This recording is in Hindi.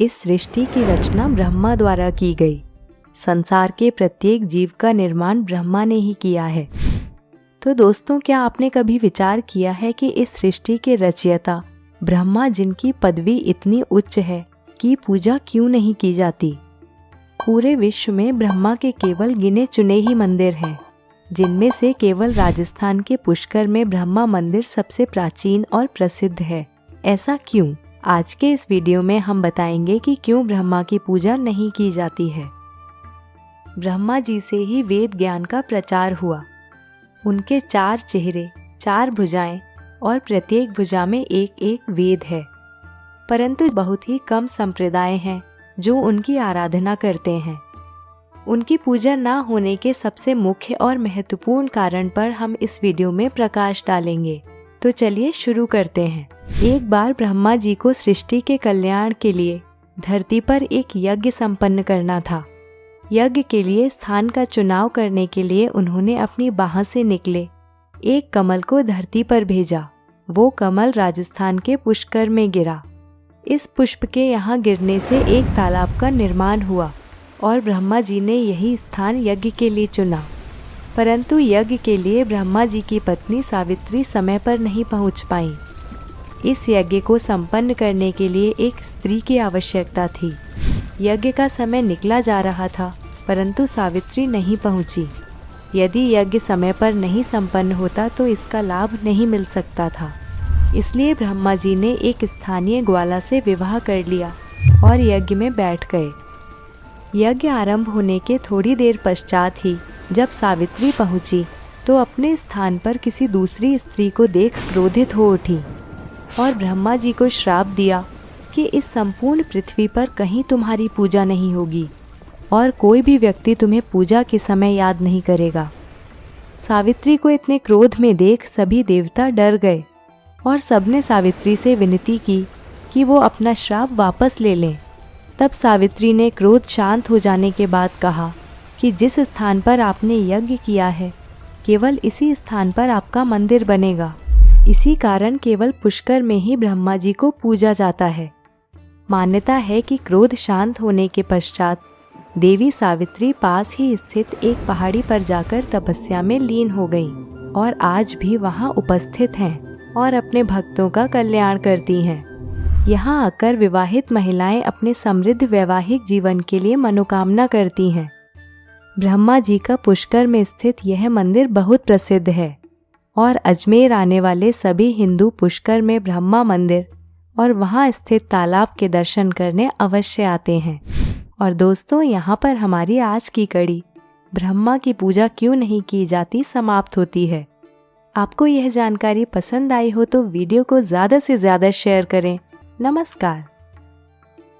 इस सृष्टि की रचना ब्रह्मा द्वारा की गई। संसार के प्रत्येक जीव का निर्माण ब्रह्मा ने ही किया है। तो दोस्तों, क्या आपने कभी विचार किया है कि इस सृष्टि के रचयिता ब्रह्मा, जिनकी पदवी इतनी उच्च है, की पूजा क्यों नहीं की जाती? पूरे विश्व में ब्रह्मा के केवल गिने चुने ही मंदिर हैं, जिनमें से केवल राजस्थान के पुष्कर में ब्रह्मा मंदिर सबसे प्राचीन और प्रसिद्ध है। ऐसा क्यों? आज के इस वीडियो में हम बताएंगे कि क्यों ब्रह्मा की पूजा नहीं की जाती है। ब्रह्मा जी से ही वेद ज्ञान का प्रचार हुआ। उनके 4 चेहरे, 4 भुजाएं और प्रत्येक भुजा में एक एक वेद है। परंतु बहुत ही कम संप्रदाय हैं जो उनकी आराधना करते हैं। उनकी पूजा न होने के सबसे मुख्य और महत्वपूर्ण कारण पर हम इस वीडियो में प्रकाश डालेंगे। तो चलिए शुरू करते हैं। एक बार ब्रह्मा जी को सृष्टि के कल्याण के लिए धरती पर एक यज्ञ संपन्न करना था। यज्ञ के लिए स्थान का चुनाव करने के लिए उन्होंने अपनी बाह से निकले एक कमल को धरती पर भेजा। वो कमल राजस्थान के पुष्कर में गिरा। इस पुष्प के यहाँ गिरने से एक तालाब का निर्माण हुआ और ब्रह्मा जी ने यही स्थान यज्ञ के लिए चुना। परंतु यज्ञ के लिए ब्रह्मा जी की पत्नी सावित्री समय पर नहीं पहुँच पाई। इस यज्ञ को संपन्न करने के लिए एक स्त्री की आवश्यकता थी। यज्ञ का समय निकला जा रहा था, परंतु सावित्री नहीं पहुंची। यदि यज्ञ समय पर नहीं संपन्न होता तो इसका लाभ नहीं मिल सकता था। इसलिए ब्रह्मा जी ने एक स्थानीय ग्वाला से विवाह कर लिया और यज्ञ में बैठ गए। यज्ञ आरंभ होने के थोड़ी देर पश्चात ही जब सावित्री पहुंची तो अपने स्थान पर किसी दूसरी स्त्री को देख क्रोधित हो उठी और ब्रह्मा जी को श्राप दिया कि इस संपूर्ण पृथ्वी पर कहीं तुम्हारी पूजा नहीं होगी और कोई भी व्यक्ति तुम्हें पूजा के समय याद नहीं करेगा। सावित्री को इतने क्रोध में देख सभी देवता डर गए और सबने सावित्री से विनती की कि वो अपना श्राप वापस ले लें। तब सावित्री ने क्रोध शांत हो जाने के बाद कहा कि जिस स्थान पर आपने यज्ञ किया है, केवल इसी स्थान पर आपका मंदिर बनेगा। इसी कारण केवल पुष्कर में ही ब्रह्मा जी को पूजा जाता है। मान्यता है कि क्रोध शांत होने के पश्चात देवी सावित्री पास ही स्थित एक पहाड़ी पर जाकर तपस्या में लीन हो गईं और आज भी वहां उपस्थित हैं और अपने भक्तों का कल्याण करती हैं। यहाँ आकर विवाहित महिलाएं अपने समृद्ध वैवाहिक जीवन के लिए मनोकामना करती हैं। ब्रह्मा जी का पुष्कर में स्थित यह मंदिर बहुत प्रसिद्ध है और अजमेर आने वाले सभी हिंदू पुष्कर में ब्रह्मा मंदिर और वहां स्थित तालाब के दर्शन करने अवश्य आते हैं। और दोस्तों, यहाँ पर हमारी आज की कड़ी ब्रह्मा की पूजा क्यों नहीं की जाती समाप्त होती है। आपको यह जानकारी पसंद आई हो तो वीडियो को ज़्यादा से ज़्यादा शेयर करें। नमस्कार।